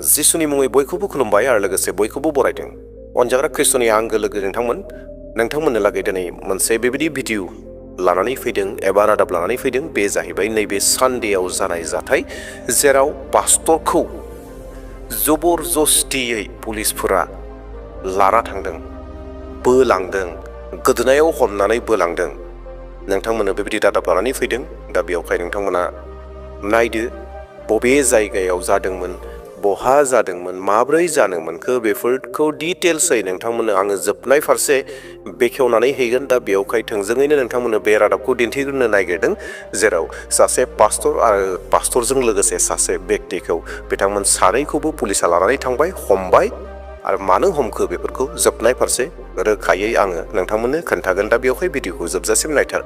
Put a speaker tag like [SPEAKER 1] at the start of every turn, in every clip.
[SPEAKER 1] जिसुनि मुङै बयखौबो खुलुमबाय आरो लोगोसे बयखौबो बरायदों। अनजाग्रा ख्रिस्ट'नि आंगो लोगो नोंथांमोननो लागै दिनै मोनसे बेबायदि भिडिअ लानानै फैदों एबा रादाब लानानै फैदों। बे जाहैबाय नैबे सानडेआव जानाय जाथाय, जेराव पास्टरखौ जबरजस्तियै पुलिसफोरा लाना थांदों, बोलांदों, गोदोनायाव हमनानै बोलांदों। नोंथांमोननो बेबायदि रादाब लानानै फैदों। दा बेयावहाय नोंथांमोना नायदो बबे जायगायाव जादोंमोन, बहा जादोंमोन, माब्रै जानो मोनखो, बेफोरखौ डिटेल्सै नोंथांमोननो आङो जोबनाय फारसे बेखेवनानै हैगोन। दा बेयावहाय थोंजोङैनो नोंथांमोननो बे रादाबखौ दिन्थिग्रोनो नागिरदों, जेराव सासे पास्टर आरो पास्टरजों लोगोसे सासे बेक्तिखौ बिथांमोन सानैखौबो पुलिसा लानानै थांबाय, हमबाय। आरो मानो हमखो बेफोरखौ जोबनाय फारसे रोखायै आङो नोंथांमोननो खोन्थागोन। दा बेयावहाय भिडिअखौ जोबजासिम नायथार।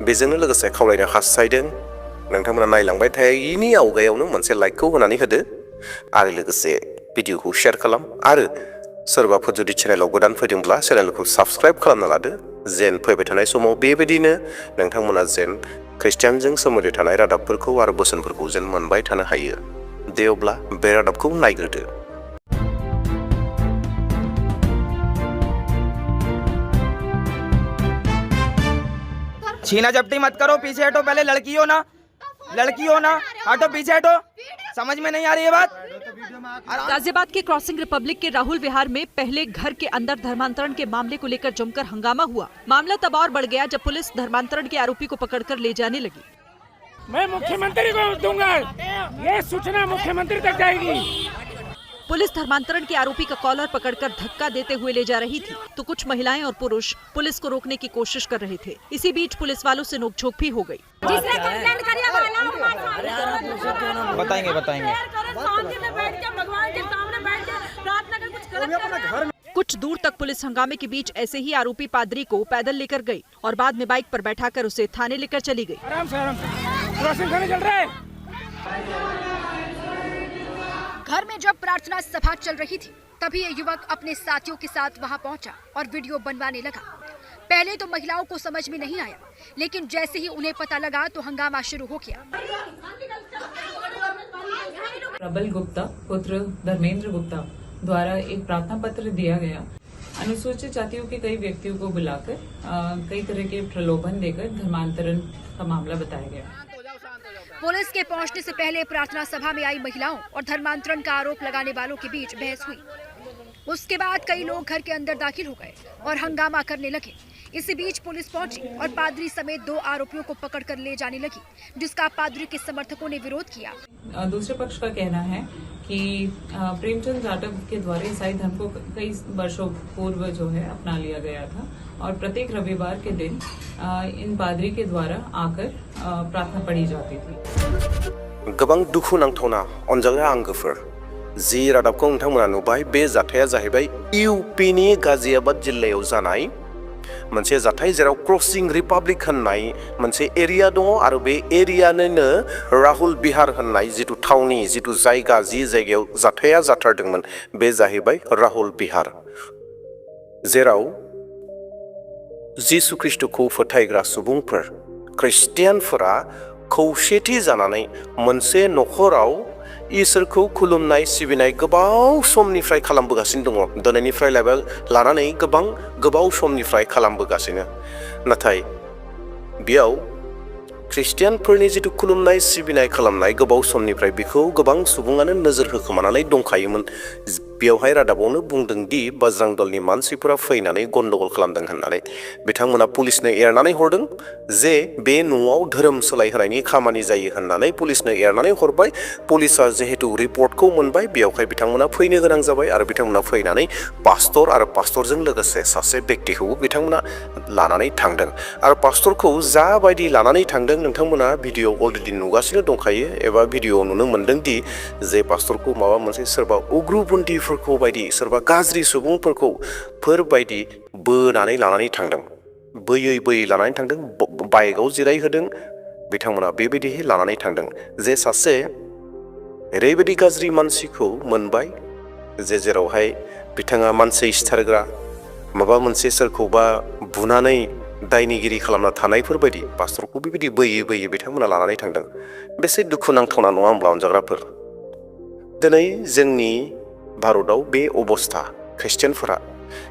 [SPEAKER 1] बेजोंनो लोगोसे खावलायनो हास्थायदों नोंथांमोना नायलांबाय थायैनि आवगायावनो मोनसे लाइकखौ होनानै होदो आरो लोगोसे भिडिअखौ शेयार खालाम। आरो सोरबाफोर जुदि चेनेलाव गोदान फैदोंब्ला चेनेलखौ साबस्क्राइब खालामना लादो, जेन फैबाय थानाय समाव बेबायदिनो नोंथांमोना जेन ख्रिस्टियानजों सोमोन्दो थानाय रादाबफोरखौ आरो बोसोनफोरखौ जेन मोनबाय थानो हायो। दे अब्ला बे रादाबखौ नायग्रोदो।
[SPEAKER 2] छीना झपटी मत करो, पीछे हटो। पहले लड़की हो ना, हटो, पीछे हटो। समझ में नहीं आ रही है बात?
[SPEAKER 3] गाजियाबाद के क्रॉसिंग रिपब्लिक के राहुल विहार में पहले घर के अंदर धर्मांतरण के मामले को लेकर जमकर हंगामा हुआ। मामला तब और बढ़ गया जब पुलिस धर्मांतरण के आरोपी को पकड़कर ले जाने लगी।
[SPEAKER 4] मैं मुख्यमंत्री को दूंगा, ये सूचना मुख्यमंत्री तक जाएगी।
[SPEAKER 3] पुलिस धर्मांतरण के आरोपी का कॉलर पकड़कर धक्का देते हुए ले जा रही थी, तो कुछ महिलाएं और पुरुष पुलिस को रोकने की कोशिश कर रहे थे। इसी बीच पुलिस वालों से नोकझोंक भी हो गई।
[SPEAKER 2] बताएंगे।
[SPEAKER 3] कुछ दूर तक पुलिस हंगामे के बीच ऐसे ही आरोपी पादरी को पैदल लेकर गई और बाद में बाइक पर बैठाकर उसे थाने लेकर चली गई।
[SPEAKER 4] आराम से चल रहा है।
[SPEAKER 5] घर में जब प्रार्थना सभा चल रही थी, तभी ये युवक अपने साथियों के साथ वहां पहुंचा और वीडियो बनवाने लगा। पहले तो महिलाओं को समझ में नहीं आया, लेकिन जैसे ही उन्हें पता लगा तो हंगामा शुरू हो गया।
[SPEAKER 6] प्रबल गुप्ता पुत्र धर्मेंद्र गुप्ता द्वारा एक प्रार्थना पत्र दिया गया। अनुसूचित जातियों के कई व्यक्तियों को बुलाकर कई तरह के प्रलोभन देकर धर्मांतरण का मामला बताया गया।
[SPEAKER 5] पुलिस के पहुंचने से पहले प्रार्थना सभा में आई महिलाओं और धर्मांतरण का आरोप लगाने वालों के बीच बहस हुई। उसके बाद कई लोग घर के अंदर दाखिल हो गए और हंगामा करने लगे। इसी बीच पुलिस पहुंची और पादरी समेत 2 आरोपियों को पकड़कर ले जाने लगी, जिसका पादरी के समर्थकों ने विरोध किया।
[SPEAKER 6] दूसरे पक्ष का कहना है कि प्रेमचंद जाटव के द्वारा ईसाई धर्म को कई वर्षों पूर्व जो है अपना लिया गया था और प्रत्येक रविवार के दिन इन पादरी के द्वारा आकर प्रार्थना पढ़ी जाती थी।
[SPEAKER 1] गोबां दुखु नांथावना अनजाग्रा आंगोफोर, जि रादाबखौ नोंथांमोना नुबाय, बे जाथाया जाहैबाय इउपिनि गाजियाबाद जिल्लायाव जानाय मोनसे जाथाय, जेराव क्रसिं रिपाब्लिक होननाय मोनसे एरिया दङ आरो बे एरियानिनो राहुल बिहार होननाय जिथु थावनि, जिथु जायगा, जि जायगायाव जाथाया जाथारदोंमोन, बे जाहैबाय राहुल बिहार, जेराव जिसु ख्रिस्ट'खौ फोथायग्रा सुबुंफोर, ख्रिस्टियानफोरा खौसेथि जानानै मोनसे नखराव इसोरखौ खुलुमनाय सिबिनाय गोबाव समनिफ्राय खालामबोगासिनो दङ। दिनैनिफ्राय लानानै गोबाव समनिफ्राय खालामबोगासिनो। नाथाय बेयाव ख्रिस्टियानफोरनि जिथु खुलुमनाय सिबिनाय खालामनाय गोबाव समनिफ्राय बेखौ गोबां सुबुङानो नोजोर होखोमानानै दंखायोमोन। बेयावहाय रादाबावनो बुंदों दि बजरं दलनि मानसिफोरा फैनानै गन्डगल खालामदों होननानै बिथांमोना पुलिसनो एरनानै हरदों जे बे न'आव धोरोम सोलायहोनायनि खामानि जायो होननानै पुलिसनो एरनानै हरबाय। पुलिसा जिहेतु रिपर्टखौ मोनबाय, बेयावहाय बिथांमोना फैनो गोनां जाबाय आरो बिथांमोना फैनानै पास्टर आरो पास्टरजों लोगोसे सासे बेक्तिखौबो बिथांमोना लानानै थांदों। आरो पास्टरखौ जाबायदि लानानै थांदों नोंथांमोना भिडिअ अलरेडि नुगासिनो दंखायो एबा भिडिअ नुनो मोनदों दि जे पास्टरखौ माबा मोनसे सोरबा उग्रपन्थिफोरखौ बायदि, सोरबा गाज्रि सुबुंफोरखौ फोरबायदि बोनानै लानानै थांदों, बोयै लानानै थांदों, बाइकआव जिरायहोदों। बिथांमोना बेबायदिहै लानानै थांदों जे सासे ओरैबायदि गाज्रि मानसिखौ मोनबाय जेरावहाय बिथाङा मानसि सिथारग्रा, माबा मोनसे सोरखौबा बुनानै दायनिगिरि खालामना थानायफोर बायदि पास्टरखौ बेबायदि बोयै बिथांमोना लानानै थांदों। बेसे दुखु नांथावना नङा होमब्ला अनजाग्राफोर? दिनै जोंनि भारताव बे अबस्था ख्रिस्टियानफोरा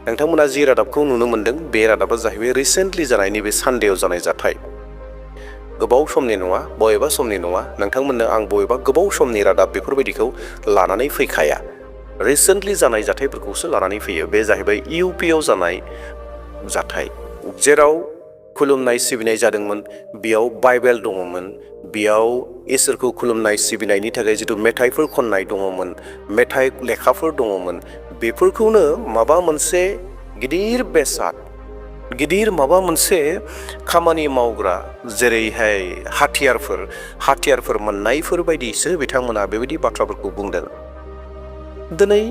[SPEAKER 1] नोंथांमोना जि रादाबखौ नुनो मोन्दों बे रादाबा जाहैबाय रिसेन्टलि जानाय नैबे सानडेआव जानाय जाथाय गोबाव समनि नङा बबेबा समनि नङा नोंथांमोननो आं बबेबा गोबाव समनि रादाब बेफोरबायदिखौ लानानै फैखाया रिसेन्टलि जानाय जाथायफोरखौसो लानानै फैयो बे जाहैबाय इउपिआव जानाय जाथाय जेराव खुलुमनाय सिबिनाय जादोंमोन बेयाव बाइबेल दङमोन बेयाव इसोरखौ खुलुमनाय सिबिनायनि थाखाय जिथु मेथाइफोर खननाय दङमोन मेथाइ लेखाफोर दङमोन बेफोरखौनो माबा मोनसे गिदिर बेसाद गिदिर माबा मोनसे खामानि मावग्रा जेरैहाय हाथियारफोर मोननायफोर बायदिसो बिथांमोना बेबायदि बाथ्राफोरखौ बुंदों दिनै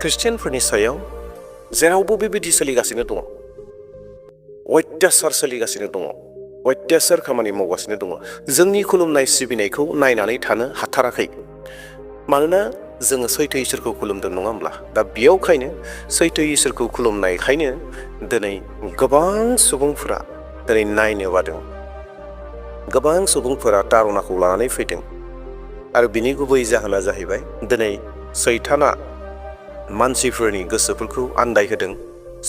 [SPEAKER 1] ख्रिस्टियानफोरनि सायाव जेरावबो बेबायदि सोलिगासिनो दङ अत्याचार सोलिगासिनो दङ अत्याचार खामानि मावगासिनो दङ जोंनि खुलुमनाय सिबिनायखौ नायनानै थानो हाथाराखै मानोना जोङो सैथो इसोरखौ खुलुमदों नङा होमब्ला दा बेयावखायनो सैथो इसोरखौ खुलुमनायखायनो दिनै गोबां सुबुंफोरा दिनै नायनो बादों गोबां सुबुंफोरा तारनाखौ लानानै फैदों आरो बिनि गुबै जाहोना जाहैबाय दिनै सैताना मानसिफोरनि गोसोफोरखौ आन्दायहोदों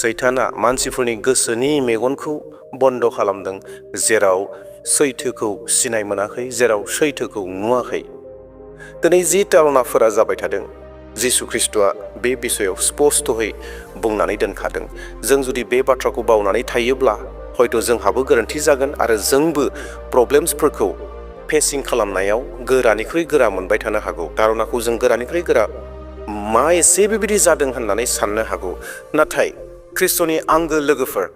[SPEAKER 1] सैताना मानसिफोरनि गोसोनि मेगनखौ बन्द खालामदों जेराव सैथोखौ सिनाय मोनाखै जेराव सैथोखौ नुवाखै दिनै जि तारनाफोरा जाबाय थादों जिसु ख्रिस्ट'आ बे बिसयाव स्पष्टयै बुंनानै दोनखादों जों जुदि बे बाथ्राखौ बावनानै थायोब्ला हयथ' जोंहाबो गोरोन्थि जागोन आरो जोंबो प्रब्लेम्सफोरखौ फेसिं खालामनायाव गोरानिख्रुइ गोरा मोनबाय थानो हागौ तारनाखौ जों गोरानिख्रुइ गोरा मा एसे बेबायदि जादों होननानै साननो हागौ नाथाय ख्रिस्ट'नि आंगो लोगोफोर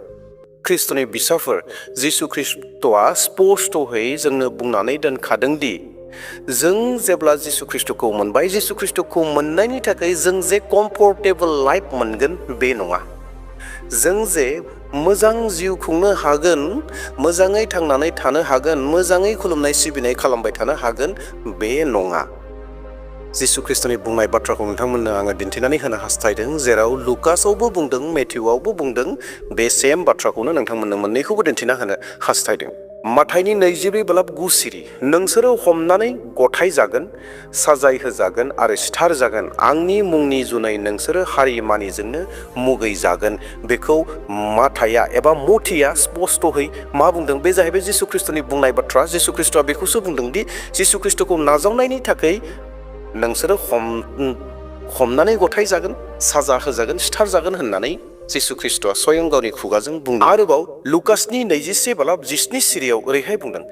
[SPEAKER 1] ख्रिस्ट'नि बिसाफोर जिसु ख्रिस्ट'आ स्पष्टयै जोंनो बुंनानै दोनखादों दि जों जेब्ला जिसु ख्रिस्ट'खौ मोनबाय जिसु ख्रिस्ट'खौ मोननायनि थाखाय जों जे कम्फर्टेबल लाइफ मोनगोन बे नङा जों जे मोजां जिउ खुंनो हागोन मोजाङै थांनानै थानो हागोन मोजाङै खुलुमनाय सिबिनाय खालामबाय थानो हागोन बे नङा जिसु ख्रिस्ट'नि बुंनाय बाथ्राखौ नोंथांमोननो आङो दिन्थिनानै होनो हास्थायदों जेराव लुकासआवबो बुंदों मेथ्युआवबो बुंदों बे सेम बाथ्राखौनो नोंथांमोननो मोननैखौबो दिन्थिना होनो हास्थायदों माथाइनि 24:9 सिरि नोंसोरो हमनानै गथाय जागोन साजाय होजागोन आरो सिथार जागोन आंनि मुंनि जुनै नोंसोरो हारि मानिजोंनो मुगै जागोन बेखौ माथाइया एबा मथिया स्पष्टयै मा बुंदों बे जाहैबाय जिसु ख्रिस्ट'नि बुंनाय बाथ्रा जिसु ख्रिस्ट'आ बेखौसो बुंदों दि जिसु ख्रिस्ट'खौ नाजावनायनि थाखाय नोंसोरो हमनानै गथाय जागोन साजा होजागोन सिथार जागोन होननानै जिसु ख्रिस्ट'आ स्वयं गावनि खुगाजों बुंदों आरोबाव लुकासनि 21:17 सिरियाव ओरैहाय बुंदों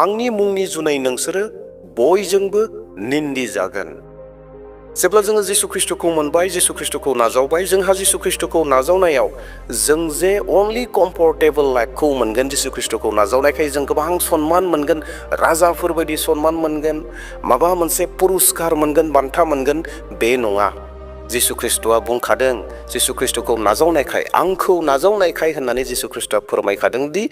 [SPEAKER 1] आंनि मुंनि जुनै नोंसोरो बयजोंबो निन्दि जागोन जेब्ला जोङो जिसु ख्रिस्ट'खौ मोनबाय जिसु ख्रिस्ट'खौ नाजावबाय जोंहा जिसु ख्रिस्ट'खौ नाजावनायाव जों जे अनलि कम्फर्टेबल लाइफखौ मोनगोन जिसु ख्रिस्ट'खौ नाजावनायखाय जों गोबां सन्मान मोनगोन राजाफोर बायदि सन्मान मोनगोन माबा मोनसे पुरस्कार मोनगोन बान्था मोनगोन बे नङा जिसु ख्रिस्ट'आ बुंखादों जिसु ख्रिस्ट'खौ नाजावनायखाय आंखौ नाजावनायखाय होननानै जिसु ख्रिस्ट'आ फोरमायखादों दि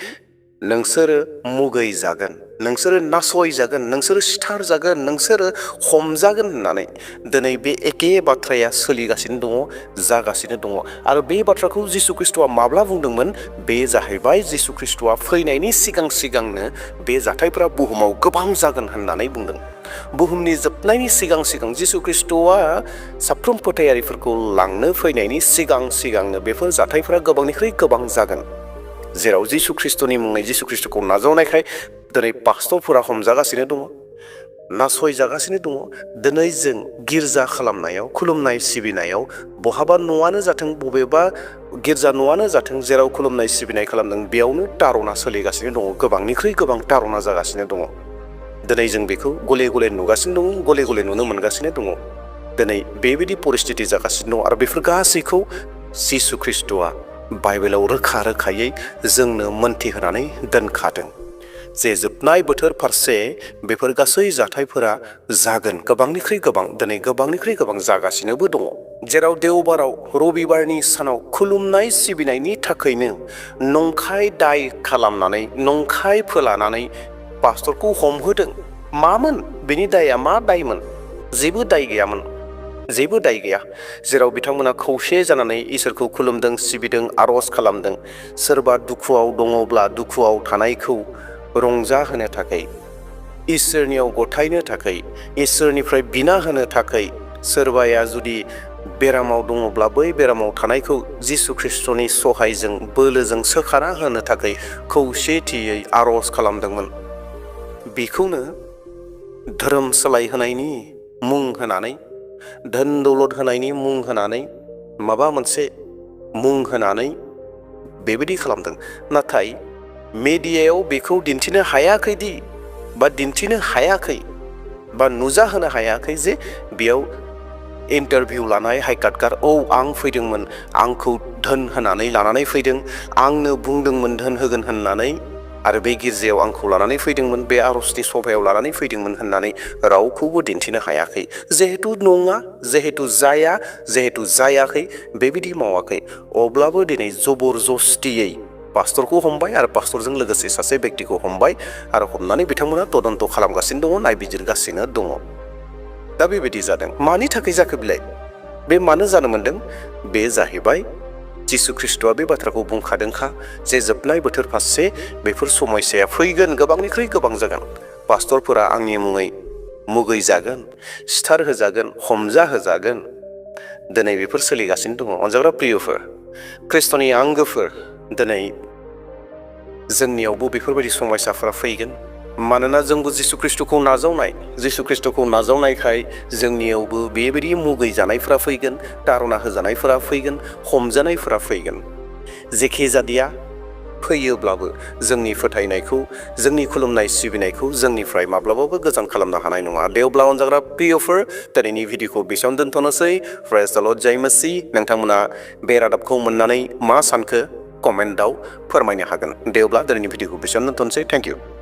[SPEAKER 1] नोंसोरो मुगै जागोन नोंसोरो नासय जागोन नोंसोरो सिथार जागोन नोंसोरो हमजागोन होननानै दिनै बे एखे बाथ्राया सोलिगासिनो दङ जागासिनो दङ आरो बे बाथ्राखौ जिसु ख्रिस्ट'आ माब्ला बुंदोंमोन बे जाहैबाय जिसु ख्रिस्ट'आ फैनायनि सिगांनो बे जाथायफोरा बुहुमाव गोबां जागोन होननानै बुंदों बुहुमनि जोबनायनि सिगां जिसु ख्रिस्ट'आ साफ्रोम फोथायारिफोरखौ लांनो फैनायनि सिगांनो बेफोर जाथायफोरा गोबांनिख्रुइ गोबां जागोन जेराव जिसु ख्रिस्ट'नि मुङै जिसु ख्रिस्ट'खौ नाजावनायखाय दिनै पास्टरफोरा हमजागासिनो दङ नासय जागासिनो दङ दिनै जों गिर्जा खालामनायाव खुलुमनाय सिबिनायाव बहाबा न'आनो जाथों बबेबा गिर्जा न'आनो जाथों जेराव खुलुमनाय सिबिनाय खालामदों बेयावनो तारना सोलिगासिनो दङ गोबांनिख्रुइ गोबां तारना जागासिनो दङ दिनै जों बेखौ गले गले नुगासिनो दङ गले गले नुनो मोनगासिनो दङ दिनै बेबायदि परिस्थिति जागासिनो दङ आरो बेफोर गासैखौ जिसु ख्रिस्ट'आ बाइबेलाव रोखायै जोंनो मोन्थिहोनानै दोनखादों जे जोबनाय बोथोर फारसे बेफोर गासै जाथायफोरा जागोन गोबांनिख्रुइ गोबां जागासिनोबो दङ जेराव देवबाराव रबिबारनि सानाव खुलुमनाय सिबिनायनि थाखायनो नंखाय दाय खालामनानै नंखाय फोलानानै पास्टरखौ हमहोदों मामोन बेनि दाया मा दायमोन जेबो दाय गैया जेराव बिथांमोना खौसे जानानै इसोरखौ खुलुमदों सिबिदों आर'ज खालामदों सोरबा दुखुआव दङब्ला दुखुआव थानायखौ रंजाहोनो थाखाय इसोरनियाव गथायनो थाखाय इसोरनिफ्राय बिना होनो थाखाय सोरबाया जुदि बेरामाव दङब्ला बै बेरामाव थानायखौ जिसु ख्रिस्ट'नि सहायजों बोलोजों सोखाना होनो थाखाय खौसेथियै आर'ज खालामदोंमोन। बेखौनो धोरोम सोलायहोनायनि मुं होनानै धोन दौलत होनायनि मुं होनानै माबा मोनसे मुं होनानै बेबायदि खालामदों। नाथाय मेडियायाव बेखौ दिन्थिनो हायाखैदि बा दिन्थिनो हायाखै बा नुजाहोनो हायाखै जे बेयाव इन्टारभिउ लानाय हाइकाटकार आं फैदोंमोन, आंखौ धोन होनानै लानानै फैदों, आंनो बुंदोंमोन धोन होगोन होननानै आरो बे गिर्जायाव आंखौ लानानै फैदोंमोन, बे आर'जनि सभायाव लानानै फैदोंमोन होननानै रावखौबो दिन्थिनो हायाखै। जिहेतु नङा, जिहेतु जाया, जिहेतु जायाखै, बेबायदि मावाखै, अब्लाबो दिनै जबरजस्तियै पास्टरखौ हमबाय आरो पास्टरजों लोगोसे सासे व्यक्तिखौ हमबाय आरो हमनानै बिथांमोना तदन्त खालामगासिनो दङ, नायबिजिरगासिनो दङ। दा बेबायदि जादों। मानि थाखाय जाखो बिलाय? बे मानो जानो मोनदों? बे जाहैबाय जिसु ख्रिस्ट'आ बे बाथ्राखौ बुंखादोंखा जे जोबनाय बोथोर फारसे बेफोर समयसाया फैगोन, गोबांनिख्रुइ गोबां जागोन। पास्टरफोरा आंनि मुङै मुगै जागोन, सिथार होजागोन, हमजा होजागोन। दिनै बेफोर सोलिगासिनो दङ। अनजाग्रा प्रियफोर, ख्रिस्ट'नि आंगोफोर, दिनै जोंनियावबो बेफोरबायदि समयसाफोरा फैगोन। मानोना जोंबो जिसु ख्रिस्ट'खौ नाजावनायखाय जोंनियावबो बेबायदि मुगै जानायफोरा फैगोन, तारना होजानायफोरा फैगोन, हमजानायफोरा फैगोन। जेखि जादिया फैयोब्लाबो जोंनि फोथायनायखौ, जोंनि खुलुमनाय सिबिनायखौ जोंनिफ्राय माब्लाबाबो गोजान खालामनो हानाय नङा। दे अब्ला अनजाग्रा प्रियफोर, दिनैनि भिडिअखौ बेसेयावनो दोनथ'नोसै। प्रेज द लर्ड जय मसीह। नोंथांमोना बे रादाबखौ मोननानै मा सानखो कमेन्टआव फोरमायनो हागोन। दे अब्ला दिनैनि भिडिअखौ बेसेयावनो दोनथ'नोसै। Thank you.